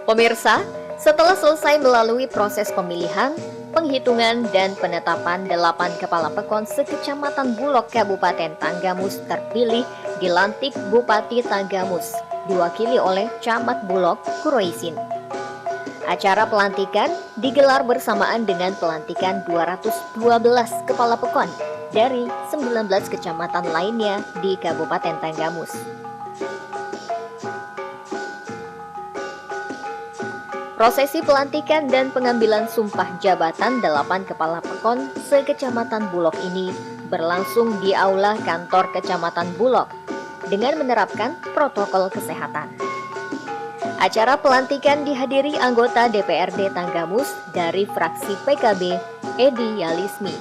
Pemirsa, setelah selesai melalui proses pemilihan, penghitungan dan penetapan 8 kepala pekon sekecamatan Bulog Kabupaten Tanggamus terpilih dilantik Bupati Tanggamus, diwakili oleh Camat Bulog Kuroisin. Acara pelantikan digelar bersamaan dengan pelantikan 212 kepala pekon dari 19 kecamatan lainnya di Kabupaten Tanggamus. Prosesi pelantikan dan pengambilan sumpah jabatan 8 kepala pekon sekecamatan Bulog ini berlangsung di aula kantor Kecamatan Bulog dengan menerapkan protokol kesehatan. Acara pelantikan dihadiri anggota DPRD Tanggamus dari fraksi PKB, Edi Yalismi.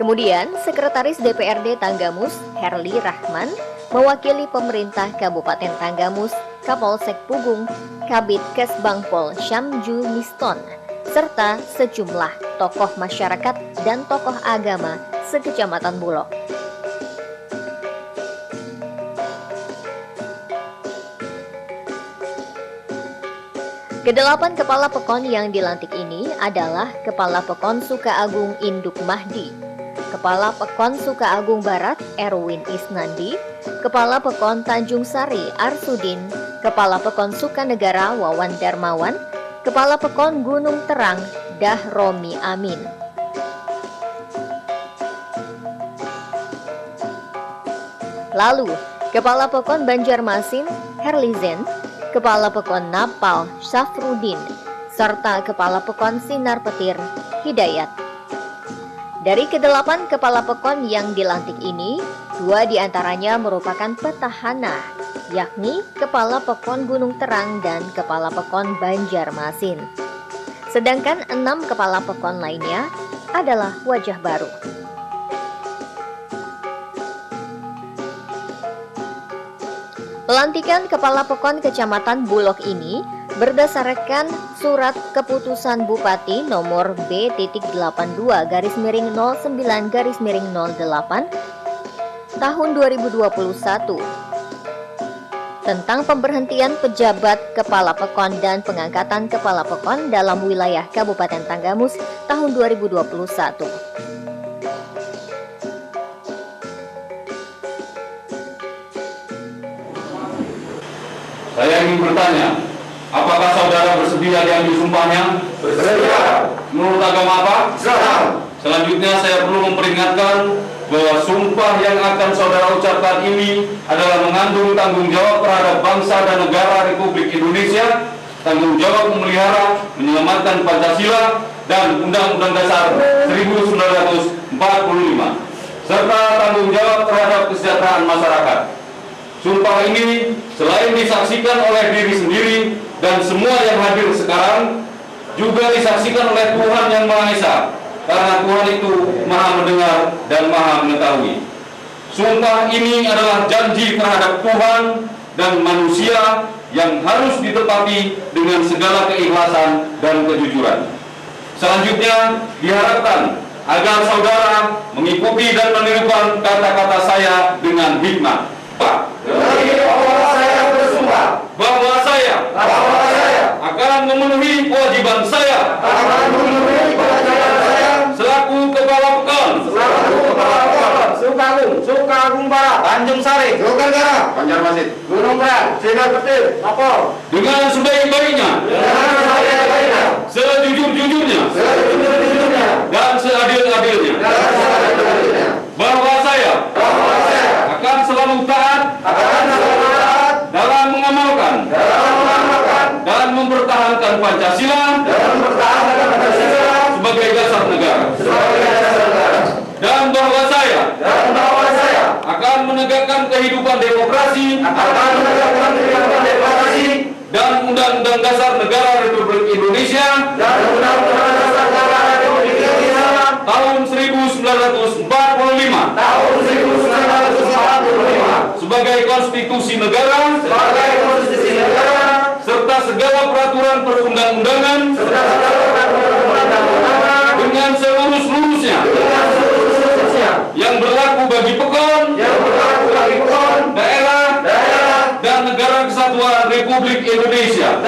Kemudian, Sekretaris DPRD Tanggamus, Herli Rahman, mewakili pemerintah Kabupaten Tanggamus, Kapolsek Pugung, Kabid Kesbangpol Syamju Miston, serta sejumlah tokoh masyarakat dan tokoh agama sekecamatan Bulog. Kedelapan kepala pekon yang dilantik ini adalah Kepala Pekon Sukaagung Induk Mahdi, Kepala Pekon Sukaagung Barat Erwin Isnandi, Kepala Pekon Tanjung Sari Arsudin, Kepala Pekon Sukanegara Wawan Darmawan, Kepala Pekon Gunung Terang Dahromi Amin. Lalu, Kepala Pekon Banjarmasin Herlizen, Kepala Pekon Napal Syafrudin, serta Kepala Pekon Sinar Petir Hidayat. Dari kedelapan kepala pekon yang dilantik ini, 2 diantaranya merupakan petahana, yakni Kepala Pekon Gunung Terang dan Kepala Pekon Banjarmasin. Sedangkan 6 kepala pekon lainnya adalah wajah baru. Pelantikan Kepala Pekon Kecamatan Bulog ini berdasarkan Surat Keputusan Bupati nomor B.82/09/08 tahun 2021 tentang pemberhentian pejabat Kepala Pekon dan pengangkatan Kepala Pekon dalam wilayah Kabupaten Tanggamus tahun 2021. Saya ingin bertanya, apakah saudara bersedia diambil sumpahnya? Bersedia. Menurut agama apa? Islam. Selanjutnya saya perlu memperingatkan bahwa sumpah yang akan saudara ucapkan ini adalah mengandung tanggung jawab terhadap bangsa dan negara Republik Indonesia, tanggung jawab memelihara, menyelamatkan Pancasila dan Undang-Undang Dasar 1945, serta tanggung jawab terhadap kesejahteraan masyarakat. Sumpah ini selain disaksikan oleh diri sendiri dan semua yang hadir sekarang, juga disaksikan oleh Tuhan Yang Maha Esa, karena Tuhan itu Maha Mendengar dan Maha Mengetahui. Sumpah ini adalah janji terhadap Tuhan dan manusia yang harus ditepati dengan segala keikhlasan dan kejujuran. Selanjutnya diharapkan agar saudara mengikuti dan menirukan kata-kata saya dengan hikmat. Demi Allah saya bersumpah Bahwa saya akan memenuhi kewajiban saya selaku Kepala Pekon Sukaagung Barat Tanjung Sari Sukanegara Banjarmasin Gunung Terang Sinar Petir Napal dengan sebaik-baiknya, sejujur-jujurnya, dan seadil-adilnya, bahwa saya akan selalu taat dalam mengamalkan dan mempertahankan Pancasila sebagai dasar negara, dan bahwa saya akan menegakkan kehidupan demokrasi dan Undang-Undang Dasar Negara Republik Indonesia tahun 1945 sebagai konstitusi negara serta segala peraturan perundang-undangan dengan seluruh-seluruhnya yang berlaku bagi pekon, daerah Republik Indonesia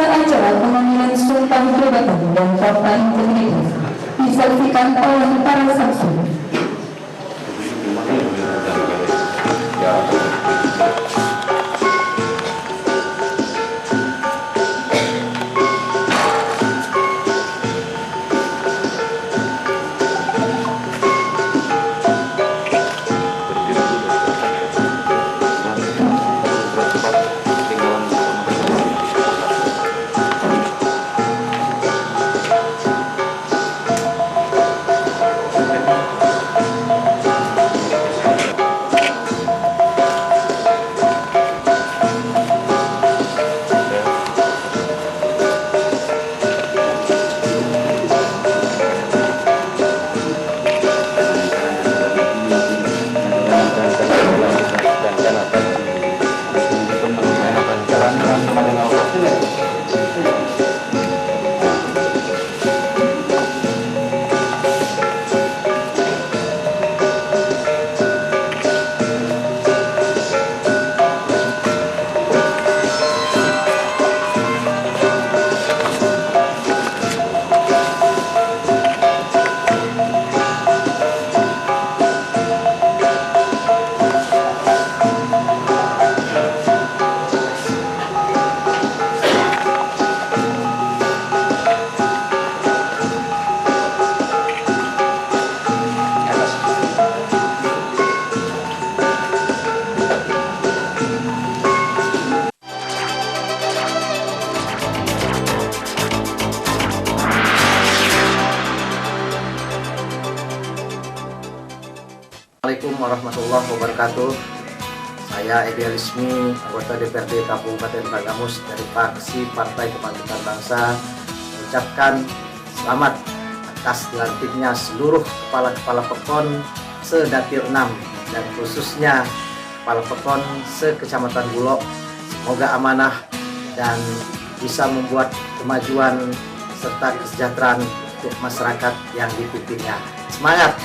Acara pemanggilan sumpah jabatan dan fakta integritas disaksikan oleh para saksi. Assalamualaikum warahmatullahi wabarakatuh. Saya Edi Alismi, anggota DPRD Kabupaten Banggamus dari fraksi Partai Kebangkitan Bangsa, mengucapkan selamat atas dilantiknya seluruh kepala-kepala PEKON se-Dapil 6 dan khususnya kepala PEKON se-Kecamatan Bulog. Semoga amanah dan bisa membuat kemajuan serta kesejahteraan untuk masyarakat yang dipimpinnya. Semangat!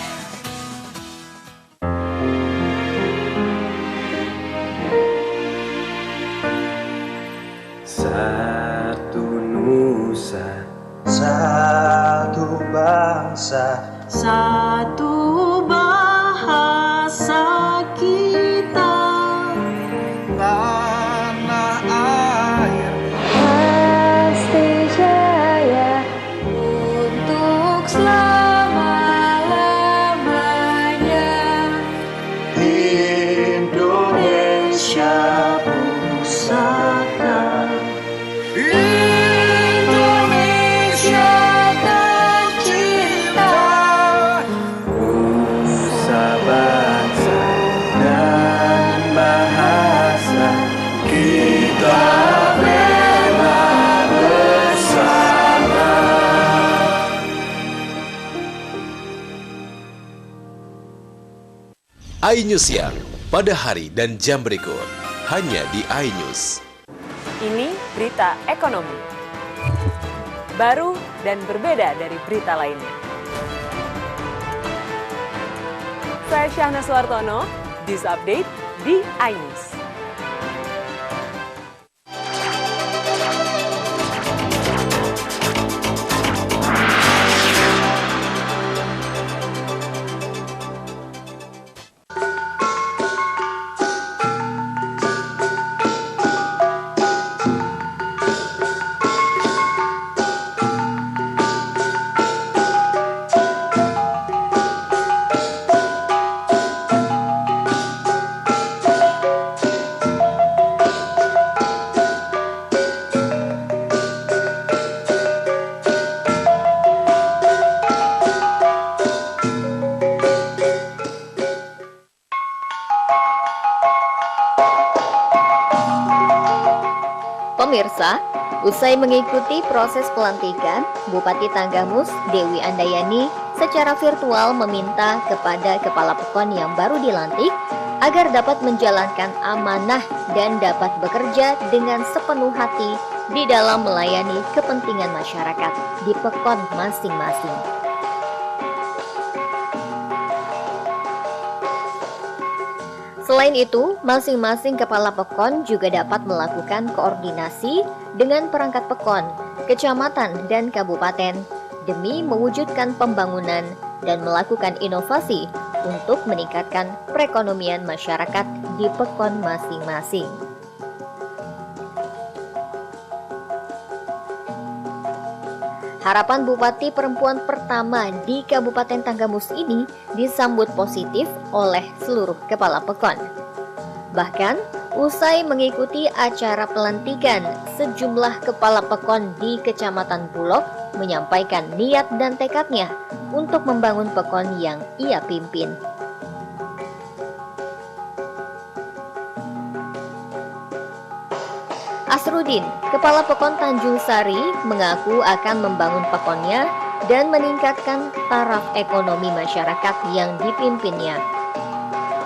Satu nusa, satu bangsa, Satu bahasa kita, tanah air pasti jaya untuk selama-lamanya. Indonesia Pusaka Indonesia tercinta, nusa bangsa dan bahasa kita bela bersama. iNews Siang, pada hari dan jam berikut, hanya di iNews. Ini berita ekonomi. Baru dan berbeda dari berita lainnya. Saya Syahna Suartono, News Update di iNews. Pemirsa, usai mengikuti proses pelantikan, Bupati Tanggamus Dewi Andayani secara virtual meminta kepada Kepala PEKON yang baru dilantik agar dapat menjalankan amanah dan dapat bekerja dengan sepenuh hati di dalam melayani kepentingan masyarakat di PEKON masing-masing. Selain itu, masing-masing kepala pekon juga dapat melakukan koordinasi dengan perangkat pekon, kecamatan, dan kabupaten demi mewujudkan pembangunan dan melakukan inovasi untuk meningkatkan perekonomian masyarakat di pekon masing-masing. Harapan Bupati perempuan pertama di Kabupaten Tanggamus ini disambut positif oleh seluruh kepala pekon. Bahkan, usai mengikuti acara pelantikan, sejumlah kepala pekon di Kecamatan Bulog menyampaikan niat dan tekadnya untuk membangun pekon yang ia pimpin. Asrudin, Kepala Pekon Tanjung Sari, mengaku akan membangun pekonnya dan meningkatkan taraf ekonomi masyarakat yang dipimpinnya.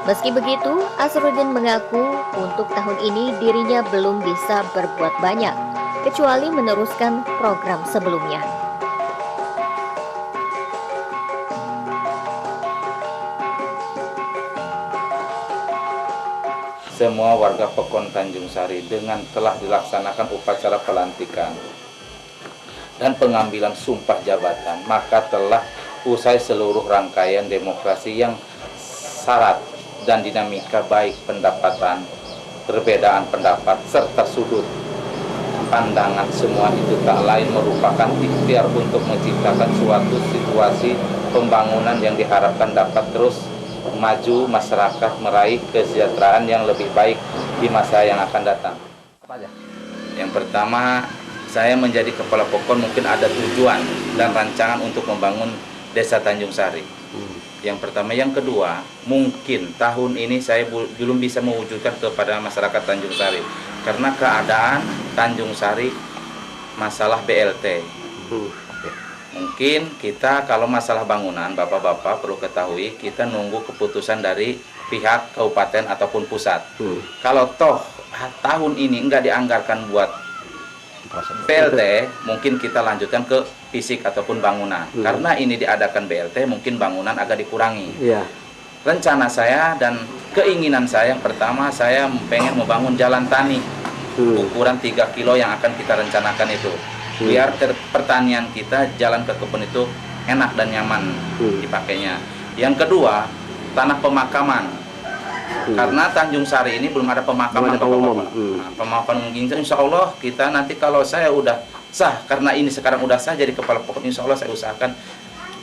Meski begitu, Asrudin mengaku untuk tahun ini dirinya belum bisa berbuat banyak, kecuali meneruskan program sebelumnya. Semua warga Pekon Tanjung Sari dengan telah dilaksanakan upacara pelantikan dan pengambilan sumpah jabatan, maka telah usai seluruh rangkaian demokrasi yang syarat dan dinamika baik pendapatan, perbedaan pendapat, serta sudut pandangan semua itu tak lain merupakan ikhtiar untuk menciptakan suatu situasi pembangunan yang diharapkan dapat terus maju masyarakat meraih kesejahteraan yang lebih baik di masa yang akan datang. Yang pertama, saya menjadi kepala pekon mungkin ada tujuan dan rancangan untuk membangun Desa Tanjung Sari. Yang pertama, yang kedua, mungkin tahun ini saya belum bisa mewujudkan kepada masyarakat Tanjung Sari karena keadaan Tanjung Sari masalah BLT. Mungkin kita kalau masalah bangunan, bapak-bapak perlu ketahui, kita nunggu keputusan dari pihak kabupaten ataupun pusat. Kalau toh tahun ini enggak dianggarkan buat BLT, mungkin kita lanjutkan ke fisik ataupun bangunan. Karena ini diadakan BLT, mungkin bangunan agak dikurangi. Rencana saya dan keinginan saya, yang pertama saya pengen membangun jalan tani ukuran 3 kilo yang akan kita rencanakan itu. Biar pertanian kita jalan ke kebun itu enak dan nyaman dipakainya. Yang kedua, tanah pemakaman. Karena Tanjung Sari ini belum ada pemakaman umum. Pemakaman umum, insya Allah kita nanti kalau saya udah sah, karena ini sekarang udah sah jadi kepala pokok, insya Allah saya usahakan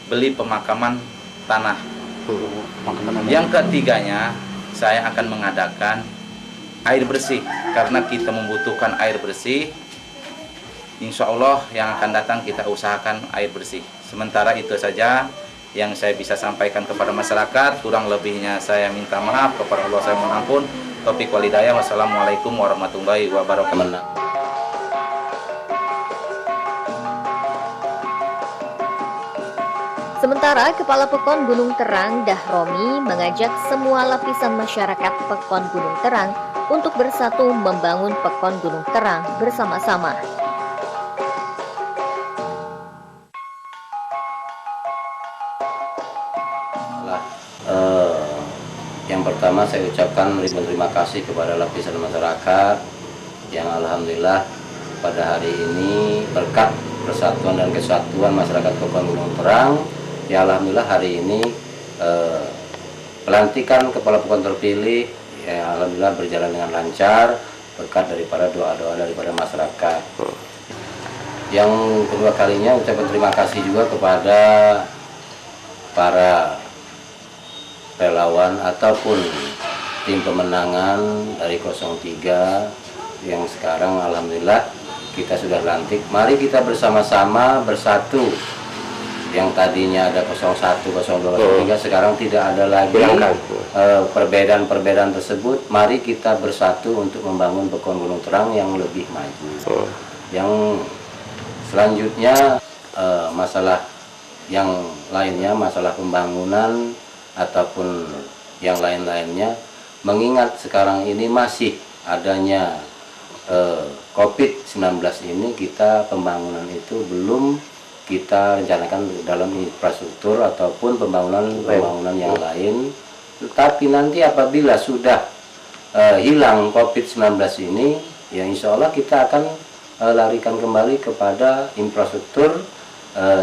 beli pemakaman tanah. Yang ketiganya, saya akan mengadakan air bersih. Karena kita membutuhkan air bersih, insya Allah yang akan datang kita usahakan air bersih. Sementara itu saja yang saya bisa sampaikan kepada masyarakat. Kurang lebihnya saya minta maaf, kepada Allah saya mohon ampun. Taufiq wal hidayah. Wassalamualaikum warahmatullahi wabarakatuh. Sementara Kepala Pekon Gunung Terang Dahromi mengajak semua lapisan masyarakat Pekon Gunung Terang untuk bersatu membangun Pekon Gunung Terang bersama-sama. Yang pertama saya ucapkan terima kasih kepada lapisan masyarakat yang alhamdulillah pada hari ini berkat persatuan dan kesatuan masyarakat Pekon Gunung Terang, ya alhamdulillah hari ini pelantikan kepala pekon terpilih ya alhamdulillah berjalan dengan lancar berkat daripada doa-doa daripada masyarakat. Yang kedua kalinya ucapkan terima kasih juga kepada para relawan ataupun tim pemenangan dari 03 yang sekarang alhamdulillah kita sudah lantik. Mari kita bersama-sama bersatu. Yang tadinya ada 01, 02, 03 sekarang tidak ada lagi perbedaan-perbedaan tersebut. Mari kita bersatu untuk membangun Pekon Gunung Terang yang lebih maju. Yang selanjutnya masalah yang lainnya, masalah pembangunan ataupun yang lain-lainnya, mengingat sekarang ini masih adanya COVID-19 ini, kita pembangunan itu belum kita rencanakan dalam infrastruktur ataupun pembangunan yang lain Tetapi nanti apabila sudah hilang COVID-19 ini, ya insya Allah kita akan larikan kembali kepada infrastruktur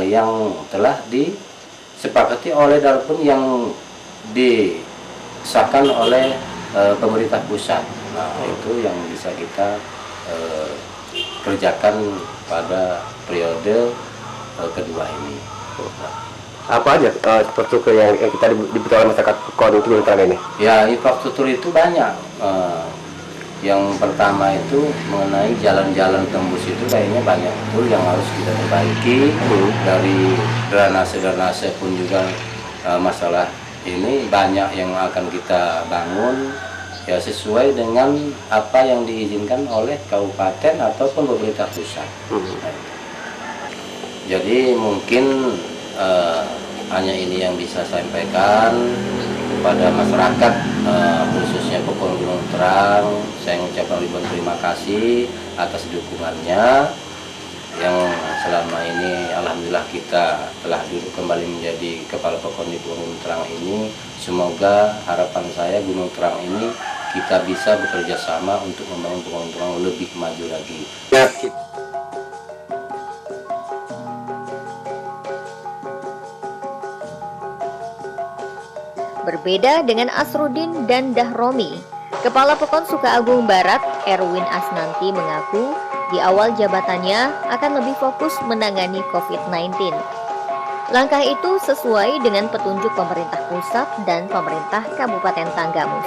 yang telah disepakati oleh Dalpun yang disahkan oleh pemerintah pusat. Nah, itu yang bisa kita kerjakan pada periode kedua ini. Apa aja infrastruktur yang kita dibutuhkan oleh masyarakat Pekon untuk Gunung Terang ini? Ya, infrastruktur itu banyak. Yang pertama itu mengenai jalan-jalan tembus itu kayaknya banyak betul yang harus kita perbaiki. Dari drainase pun juga masalah ini banyak yang akan kita bangun ya sesuai dengan apa yang diizinkan oleh kabupaten ataupun pemerintah pusat. Jadi mungkin hanya ini yang bisa saya sampaikan kepada masyarakat, khususnya Pekon Gunung Terang. Saya mengucapkan ribuan terima kasih atas dukungannya yang selama ini alhamdulillah kita telah duduk kembali menjadi kepala Pekon di Gunung Terang ini. Semoga harapan saya Gunung Terang ini kita bisa bekerja sama untuk membangun Gunung Terang lebih maju lagi. Berbeda dengan Asrudin dan Dahromi, Kepala Pekon Sukaagung Barat Erwin Asnanti mengaku di awal jabatannya akan lebih fokus menangani COVID-19. Langkah itu sesuai dengan petunjuk pemerintah pusat dan pemerintah Kabupaten Tanggamus.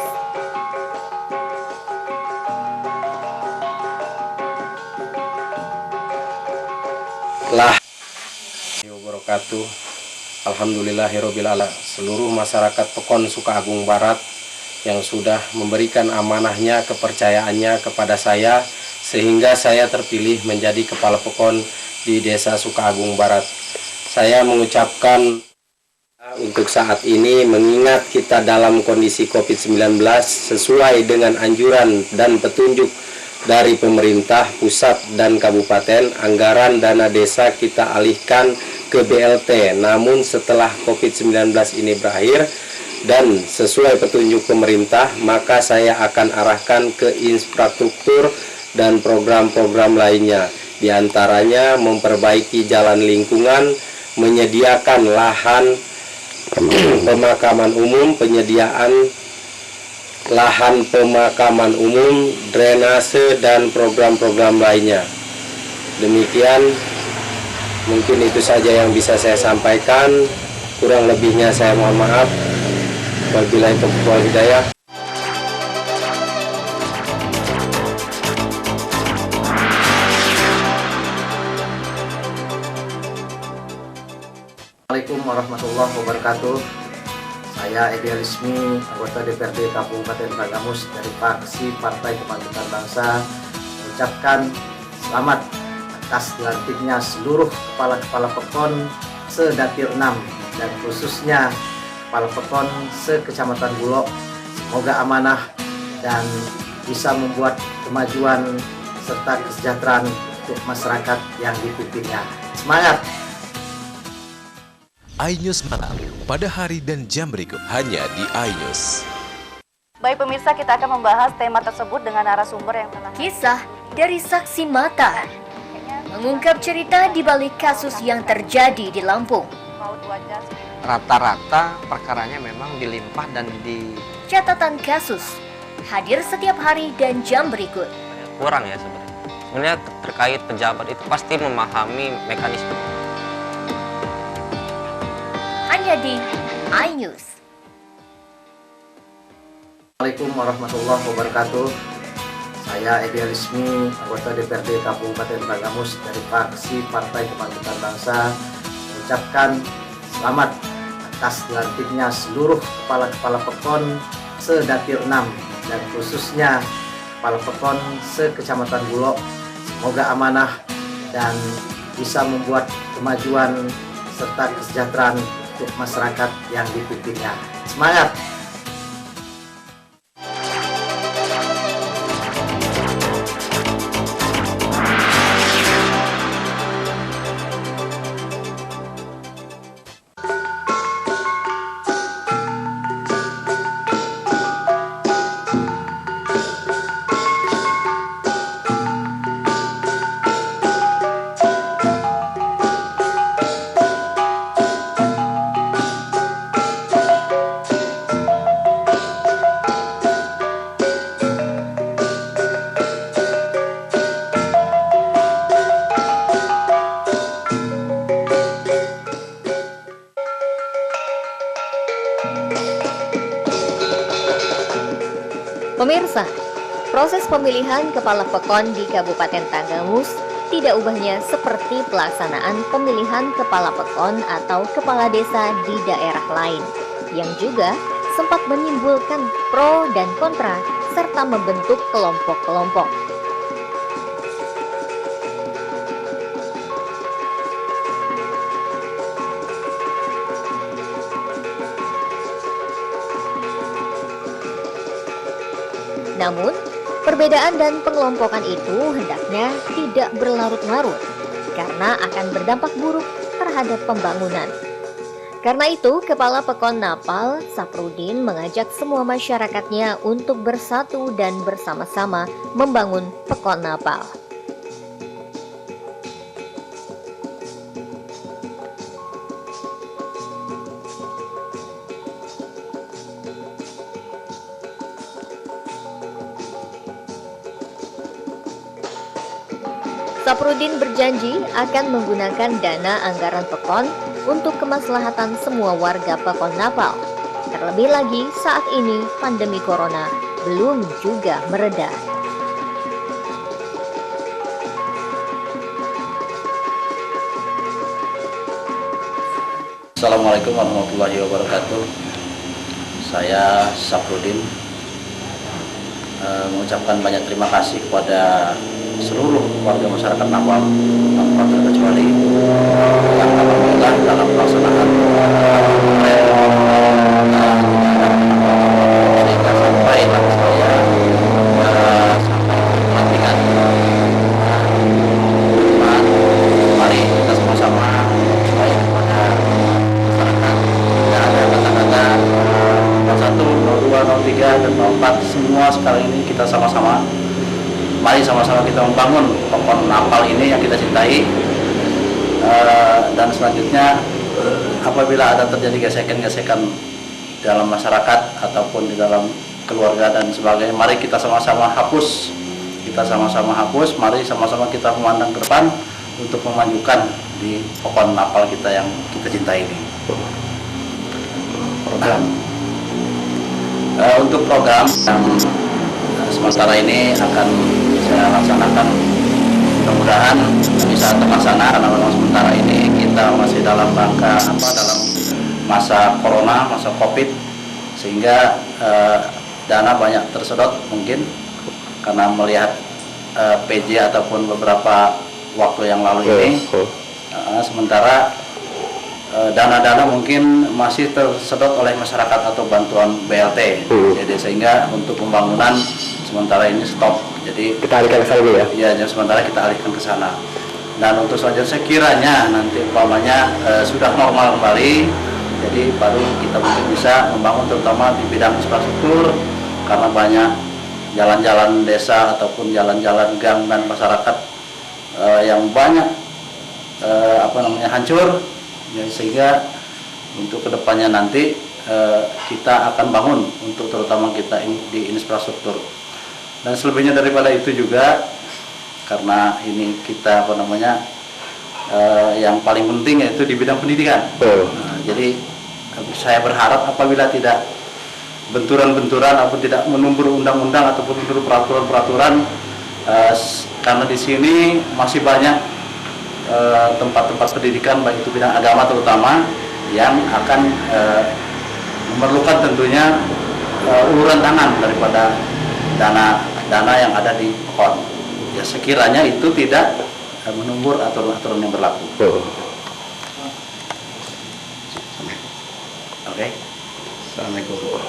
Wabarakatuh. Alhamdulillahirabbil alamin. Seluruh masyarakat Pekon Sukaagung Barat yang sudah memberikan amanahnya, kepercayaannya kepada saya sehingga saya terpilih menjadi kepala Pekon di Desa Sukaagung Barat. Saya mengucapkan untuk saat ini mengingat kita dalam kondisi COVID-19 sesuai dengan anjuran dan petunjuk dari pemerintah pusat dan kabupaten, anggaran dana desa kita alihkan ke BLT. Namun setelah COVID-19 ini berakhir dan sesuai petunjuk pemerintah, maka saya akan arahkan ke infrastruktur dan program-program lainnya. Di antaranya memperbaiki jalan lingkungan, menyediakan lahan pemakaman umum, penyediaan lahan pemakaman umum, drainase, dan program-program lainnya. Demikian, mungkin itu saja yang bisa saya sampaikan. Kurang lebihnya saya mohon maaf. Wabillahi taufiq wal hidayah. Assalamualaikum warahmatullahi wabarakatuh. Saya Edi Alismi, anggota DPRD Kabupaten Tanggamus dari fraksi Partai Kebangkitan Bangsa, mengucapkan selamat atas dilantiknya seluruh kepala-kepala Pekon se-Dapil 6 dan khususnya kepala Pekon se-Kecamatan Bulog. Semoga amanah dan bisa membuat kemajuan serta kesejahteraan untuk masyarakat yang dipimpinnya. Semangat! iNews Malam pada hari dan jam berikut hanya di iNews. Baik pemirsa, kita akan membahas tema tersebut dengan narasumber yang telah Kisah dari saksi mata mengungkap cerita di balik kasus yang terjadi di Lampung. Rata-rata perkaranya memang dilimpah dan di Catatan kasus hadir setiap hari dan jam berikut. kurang ya sebenarnya. Sebenarnya terkait pejabat itu pasti memahami mekanisme. Hanya di iNews. Assalamualaikum warahmatullahi wabarakatuh. Saya Edi Alismi, anggota DPRD Kabupaten Tanggamus dari fraksi Partai Kebangkitan Bangsa, mengucapkan selamat atas dilantiknya seluruh kepala-kepala Pekon se-Dapil 6 dan khususnya kepala Pekon se-Kecamatan Bulog. Semoga amanah dan bisa membuat kemajuan serta kesejahteraan untuk masyarakat yang dipimpinnya. Semangat! Pemirsa, proses pemilihan Kepala Pekon di Kabupaten Tanggamus tidak ubahnya seperti pelaksanaan pemilihan Kepala Pekon atau Kepala Desa di daerah lain, yang juga sempat menimbulkan pro dan kontra serta membentuk kelompok-kelompok. Namun, perbedaan dan pengelompokan itu hendaknya tidak berlarut-larut karena akan berdampak buruk terhadap pembangunan. Karena itu, Kepala Pekon Napal, Safrudin, mengajak semua masyarakatnya untuk bersatu dan bersama-sama membangun Pekon Napal. Safrudin berjanji akan menggunakan dana anggaran Pekon untuk kemaslahatan semua warga Pekon Napal. Terlebih lagi saat ini pandemi corona belum juga mereda. Assalamualaikum warahmatullahi wabarakatuh. Saya Safrudin mengucapkan banyak terima kasih kepada seluruh warga masyarakat Napal tanpa terkecuali yang alhamdulillah dalam pelaksanaan sehingga sampai saya sampai pelantikan. Mari kita sama-sama baik kepada masyarakat, tidak ada kata-kata 01, 02, 03 dan 04, semua sekarang ini kita sama-sama. Mari sama-sama kita membangun Pekon Napal ini yang kita cintai, dan selanjutnya apabila ada terjadi gesekan-gesekan dalam masyarakat ataupun di dalam keluarga dan sebagainya, mari kita sama-sama hapus, mari sama-sama kita memandang ke depan untuk memajukan di Pekon Napal kita yang kita cintai ini. Program untuk program yang sementara ini akan saya laksanakan, mudah-mudahan bisa terlaksana karena memang sementara ini kita masih dalam rangka dalam masa corona, masa covid, sehingga dana banyak tersedot mungkin karena melihat PJ ataupun beberapa waktu yang lalu ini. Sementara dana-dana mungkin masih tersedot oleh masyarakat atau bantuan BLT, jadi sehingga untuk pembangunan sementara ini stop. Jadi kita alihkan ke sana dulu ya? Iya, sementara kita alihkan ke sana. Dan untuk selanjutnya sekiranya nanti umpamanya sudah normal kembali, jadi baru kita mungkin bisa membangun terutama di bidang infrastruktur, karena banyak jalan-jalan desa ataupun jalan-jalan gang dan masyarakat yang banyak hancur, ya, sehingga untuk kedepannya nanti kita akan bangun untuk terutama kita di infrastruktur. Dan selebihnya daripada itu juga karena ini kita yang paling penting yaitu di bidang pendidikan. Jadi saya berharap apabila tidak benturan-benturan ataupun tidak menumbur undang-undang ataupun menumbur peraturan-peraturan, karena di sini masih banyak tempat-tempat pendidikan baik itu bidang agama terutama yang akan memerlukan tentunya uluran tangan daripada dana yang ada di Pekon. Ya, sekiranya itu tidak menumbur aturan-aturan yang berlaku. Oke. Assalamualaikum.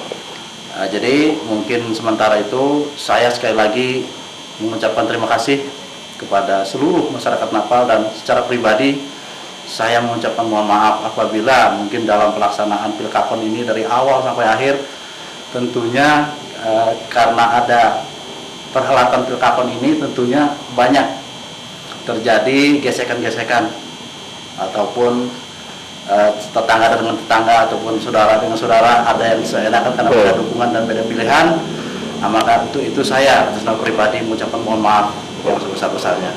Jadi mungkin sementara itu saya sekali lagi mengucapkan terima kasih kepada seluruh masyarakat Napal, dan secara pribadi saya mengucapkan mohon maaf apabila mungkin dalam pelaksanaan Pilkakon ini dari awal sampai akhir tentunya karena ada perhelatan Pilkakon ini tentunya banyak terjadi gesekan-gesekan ataupun tetangga dengan tetangga ataupun saudara dengan saudara, ada yang seenakan karena beda dukungan dan beda pilihan. Maka itu saya atas nama pribadi mengucapkan mohon maaf yang sebesar-besarnya.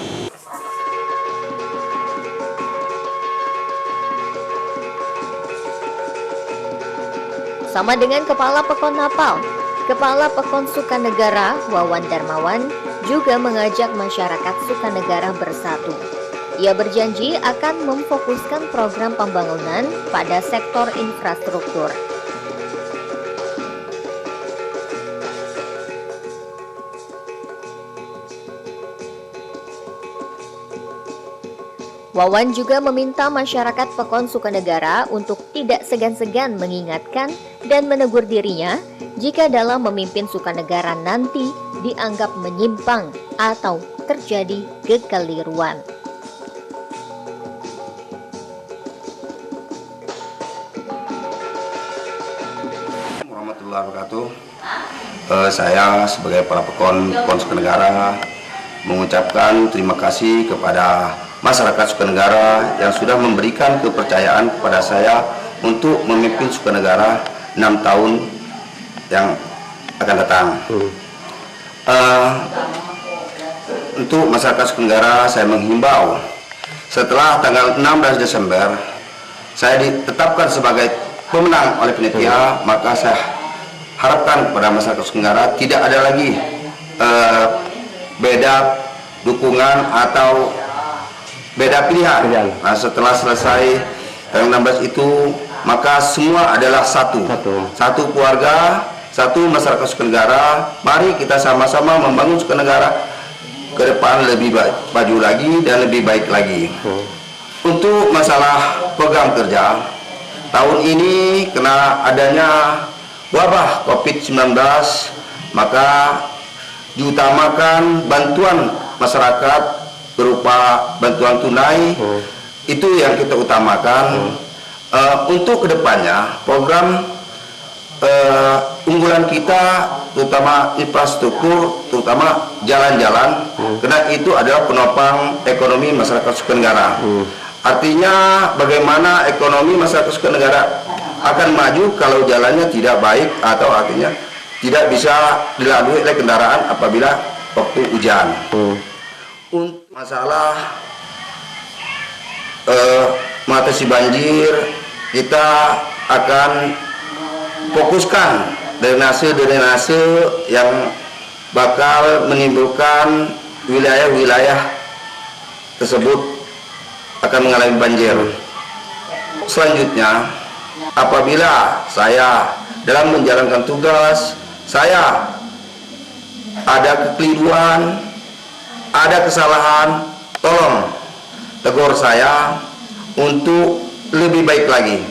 Sama dengan Kepala Pekon Napal, Kepala Pekon Sukanegara Wawan Darmawan juga mengajak masyarakat Sukanegara bersatu. Ia berjanji akan memfokuskan program pembangunan pada sektor infrastruktur. Wawan juga meminta masyarakat Pekon Sukanegara untuk tidak segan-segan mengingatkan dan menegur dirinya jika dalam memimpin Sukanegara nanti dianggap menyimpang atau terjadi kekeliruan. Warahmatullahi wabarakatuh. Saya sebagai para Pekon Sukanegara mengucapkan terima kasih kepada masyarakat Sukanegara yang sudah memberikan kepercayaan kepada saya untuk memimpin Sukanegara 6 tahun yang akan datang. Untuk masyarakat Sukanegara saya menghimbau, setelah tanggal 16 Desember saya ditetapkan sebagai pemenang oleh panitia, maka saya harapkan kepada masyarakat Sukanegara tidak ada lagi beda dukungan atau beda pilihan. Nah, setelah selesai tanggal 16 itu, maka semua adalah satu keluarga, satu masyarakat Sukanegara. Mari kita sama-sama membangun Sukanegara ke depan lebih maju lagi dan lebih baik lagi. Untuk masalah program kerja, tahun ini kena adanya wabah COVID-19, maka diutamakan bantuan masyarakat berupa bantuan tunai, itu yang kita utamakan. Untuk kedepannya program unggulan kita terutama infrastruktur, terutama jalan-jalan, karena itu adalah penopang ekonomi masyarakat Sukanegara. Artinya bagaimana ekonomi masyarakat Sukanegara akan maju kalau jalannya tidak baik atau artinya tidak bisa dilalui oleh kendaraan apabila waktu hujan. Untuk masalah mengatasi banjir, kita akan fokuskan drainase yang bakal menimbulkan wilayah-wilayah tersebut akan mengalami banjir. Selanjutnya, apabila saya dalam menjalankan tugas, saya ada kekeliruan, ada kesalahan, tolong tegur saya untuk lebih baik lagi.